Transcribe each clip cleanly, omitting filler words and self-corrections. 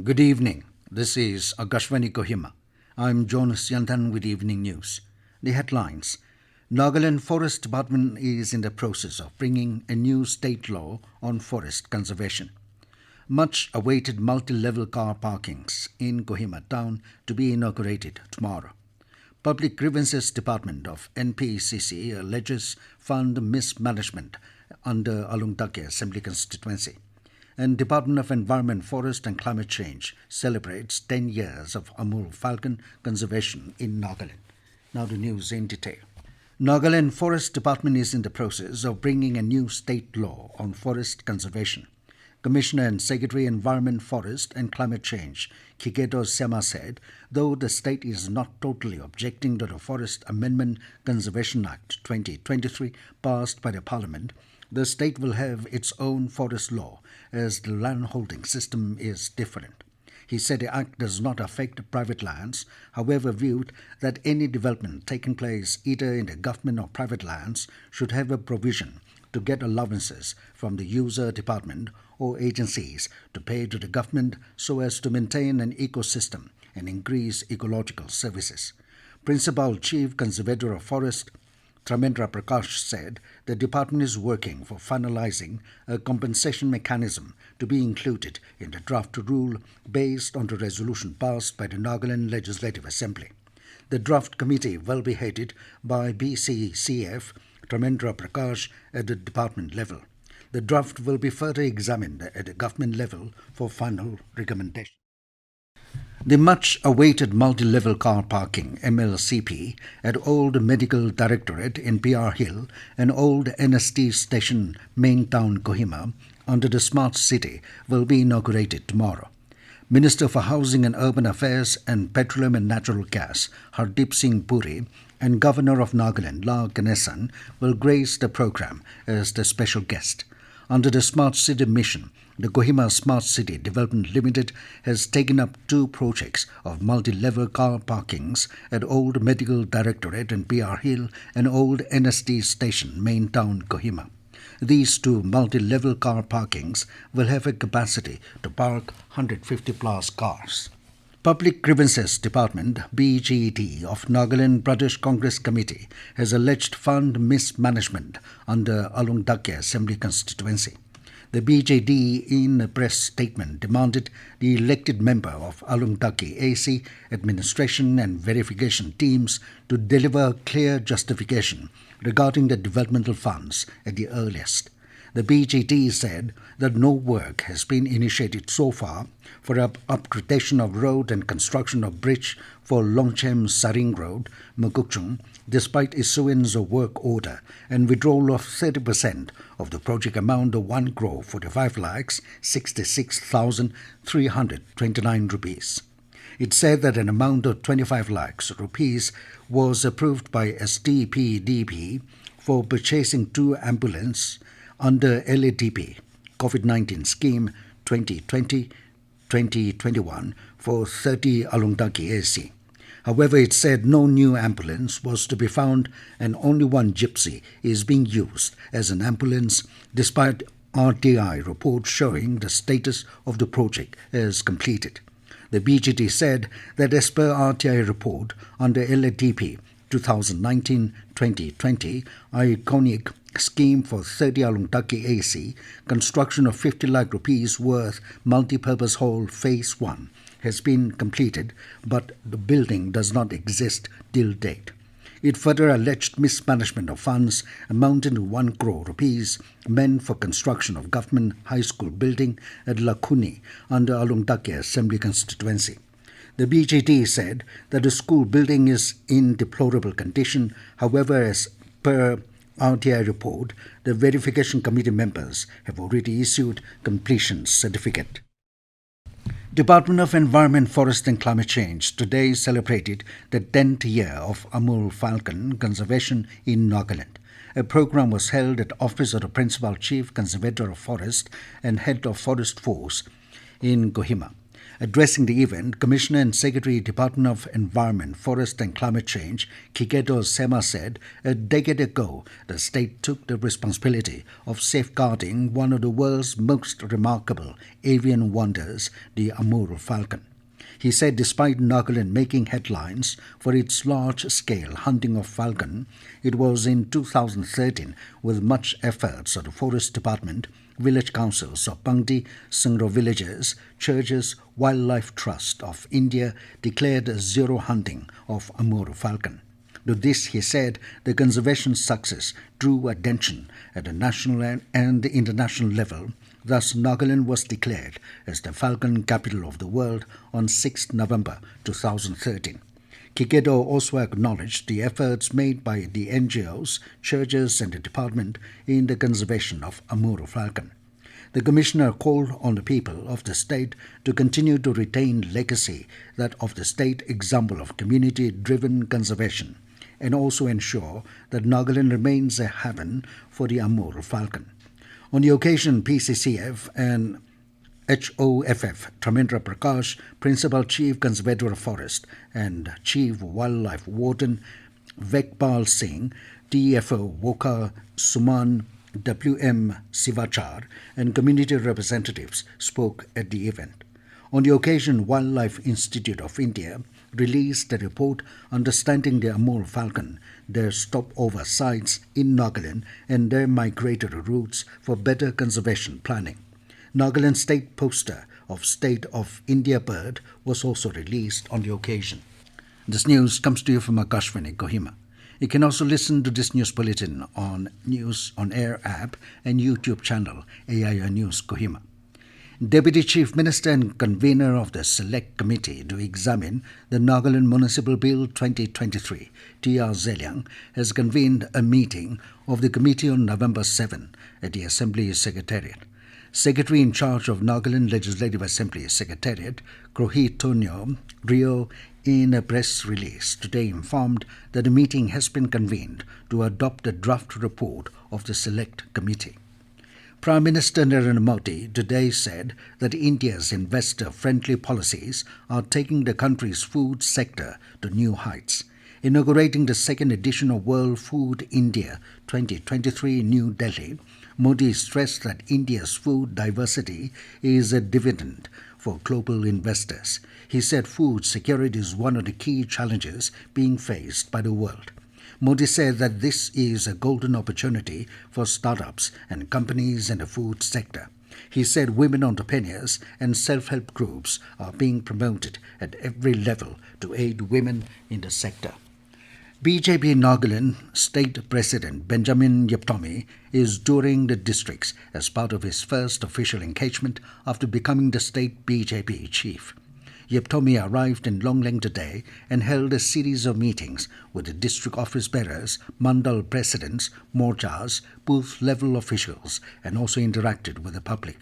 Good evening. This is Akashvani Kohima. I'm Jonas Yantan with Evening News. The headlines. Nagaland Forest Department is in the process of bringing a new state law on forest conservation. Much awaited multi-level car parkings in Kohima town to be inaugurated tomorrow. Public Grievances Department of NPCC alleges fund mismanagement under Alongtaki Assembly Constituency. And Department of Environment, Forest and Climate Change celebrates 10 years of Amur Falcon conservation in Nagaland. Now the news in detail. Nagaland Forest Department is in the process of bringing a new state law on forest conservation. Commissioner and Secretary Environment, Forest and Climate Change, Kiketo Sema said, though the state is not totally objecting to the Forest Amendment Conservation Act 2023 passed by the Parliament, the state will have its own forest law as the land holding system is different. He said the act does not affect private lands, however viewed that any development taking place either in the government or private lands should have a provision to get allowances from the user department or agencies to pay to the government so as to maintain an ecosystem and increase ecological services. Principal Chief Conservator of Forest Tramendra Prakash said the department is working for finalizing a compensation mechanism to be included in the draft rule based on the resolution passed by the Nagaland Legislative Assembly. The draft committee will be headed by BCCF Tramendra Prakash at the department level. The draft will be further examined at the government level for final recommendation. The much-awaited multi-level car parking (MLCP) at Old Medical Directorate in PR Hill and Old NST Station, Main Town, Kohima, under the Smart City will be inaugurated tomorrow. Minister for Housing and Urban Affairs and Petroleum and Natural Gas, Hardeep Singh Puri, and Governor of Nagaland, La Ganesan, will grace the program as the special guest. Under the Smart City mission, the Kohima Smart City Development Limited has taken up two projects of multi-level car parkings at Old Medical Directorate in PR Hill and Old NST Station, Main Town, Kohima. These two multi-level car parkings will have a capacity to park 150 plus cars. Public Grievances Department (BGD) of Nagaland Pradesh Congress Committee has alleged fund mismanagement under Alongtaki Assembly Constituency. The BJD in a press statement demanded the elected member of Alongtaki AC administration and verification teams to deliver clear justification regarding the developmental funds at the earliest. The BJD said that no work has been initiated so far for upgradation of road and construction of bridge for Longchem Saring Road, Mukukchung, despite issuance of work order and withdrawal of 30% of the project amount of 1 crore 45 lakhs 66,329 rupees. It said that an amount of 25 lakhs rupees was approved by STPDP for purchasing 2 ambulances under LADP COVID-19 scheme 2020-2021 for 30 Alongtaki AC. However, it said no new ambulance was to be found and only one gypsy is being used as an ambulance despite RTI report showing the status of the project as completed. The BGT said that as per RTI report under LADP 2019-2020 iconic scheme for 30 Alongtaki AC, construction of 50 lakh rupees worth multi-purpose hall phase 1 has been completed, but the building does not exist till date. It further alleged mismanagement of funds amounting to 1 crore rupees meant for construction of government high school building at Lakuni under Alongtaki Assembly Constituency. The BJD said that the school building is in deplorable condition. However, as per RTI report, the verification committee members have already issued completion certificate. Department of Environment, Forest and Climate Change today celebrated the 10th year of Amur Falcon conservation in Nagaland. A program was held at Office of the Principal Chief Conservator of Forest and Head of Forest Force in Kohima. Addressing the event, Commissioner and Secretary, Department of Environment, Forest and Climate Change, Kiketo Sema said a decade ago the state took the responsibility of safeguarding one of the world's most remarkable avian wonders, the Amur falcon. He said despite Nagaland making headlines for its large-scale hunting of falcon, it was in 2013, with much efforts of the Forest Department, village councils of Pangdi, Sungro villages, churches, Wildlife Trust of India declared zero hunting of Amur falcon. To this, he said, the conservation success drew attention at the national and the international level. Thus, Nagaland was declared as the falcon capital of the world on 6 November 2013. Kikedo also acknowledged the efforts made by the NGOs, churches and the department in the conservation of Amur falcon. The commissioner called on the people of the state to continue to retain legacy that of the state example of community-driven conservation and also ensure that Nagaland remains a haven for the Amur falcon. On the occasion, PCCF and HOFF, Tramendra Prakash, Principal Chief Conservator of Forest and Chief Wildlife Warden Vekpal Singh, DFO Woka Suman, WM Sivachar and community representatives spoke at the event. On the occasion, Wildlife Institute of India released a report understanding the Amur falcon, their stopover sites in Nagaland and their migratory routes for better conservation planning. Nagaland state poster of State of India bird was also released on the occasion. This news comes to you from Akashvani, Kohima. You can also listen to this news bulletin on News on Air app and YouTube channel AIR News Kohima. Deputy Chief Minister and convener of the Select Committee to examine the Nagaland Municipal Bill 2023, T.R. Zeliang, has convened a meeting of the committee on November 7 at the Assembly Secretariat. Secretary in charge of Nagaland Legislative Assembly Secretariat, Krohi Tonyo Rio, in a press release today informed that the meeting has been convened to adopt a draft report of the Select Committee. Prime Minister Narendra Modi today said that India's investor-friendly policies are taking the country's food sector to new heights. Inaugurating the second edition of World Food India 2023 in New Delhi, Modi stressed that India's food diversity is a dividend for global investors. He said food security is one of the key challenges being faced by the world. Modi said that this is a golden opportunity for startups and companies in the food sector. He said women entrepreneurs and self-help groups are being promoted at every level to aid women in the sector. BJP Nagaland State President Benjamin Yeptomi is touring the districts as part of his first official engagement after becoming the state BJP chief. Yeptomi arrived in Longleng today and held a series of meetings with the district office bearers, mandal presidents, morchas, booth-level officials, and also interacted with the public.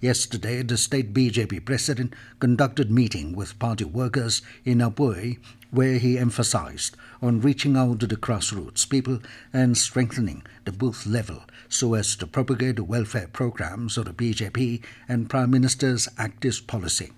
Yesterday, the state BJP president conducted a meeting with party workers in Amur, where he emphasized on reaching out to the grassroots people and strengthening the booth level so as to propagate the welfare programs of the BJP and Prime Minister's active policy.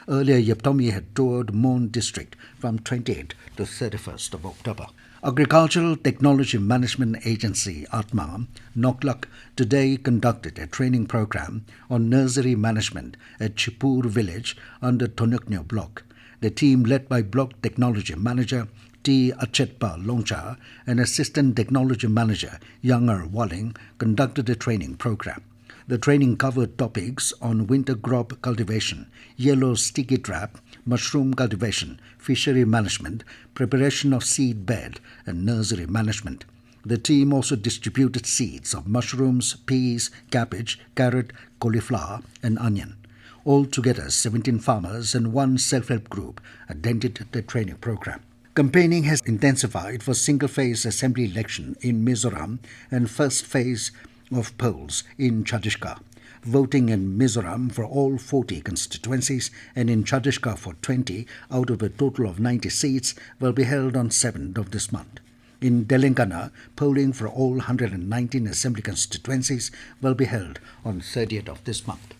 Earlier, Yeptomi had toured Mon district from 28th to 31st of October. Agricultural Technology Management Agency, ATMA, Noklak, today conducted a training program on nursery management at Chipur village under Tonuknyo block. The team, led by Block Technology Manager T. Achetpa Longcha and Assistant Technology Manager Younger Walling, conducted a training program. The training covered topics on winter crop cultivation, yellow sticky trap, mushroom cultivation, fishery management, preparation of seed bed, and nursery management. The team also distributed seeds of mushrooms, peas, cabbage, carrot, cauliflower, and onion. Altogether, 17 farmers and one self-help group attended the training program. Campaigning has intensified for single-phase assembly election in Mizoram and first phase of polls in Chhattisgarh. Voting in Mizoram for all 40 constituencies and in Chhattisgarh for 20 out of a total of 90 seats will be held on 7th of this month. In Telangana, polling for all 119 assembly constituencies will be held on 30th of this month.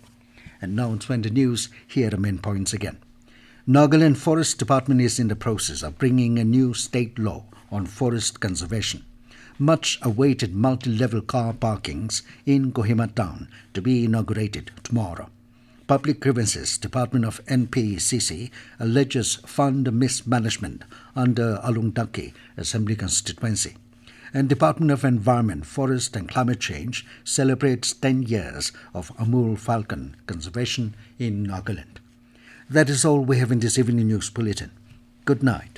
And now on 20 News, here are the main points again. Nagaland Forest Department is in the process of bringing a new state law on forest conservation. Much awaited multi-level car parkings in Kohima town to be inaugurated tomorrow. Public Grievances Department of NPCC alleges fund mismanagement under Alongtaki Assembly Constituency. And Department of Environment, Forest and Climate Change celebrates 10 years of Amur Falcon conservation in Nagaland. That is all we have in this evening news bulletin. Good night.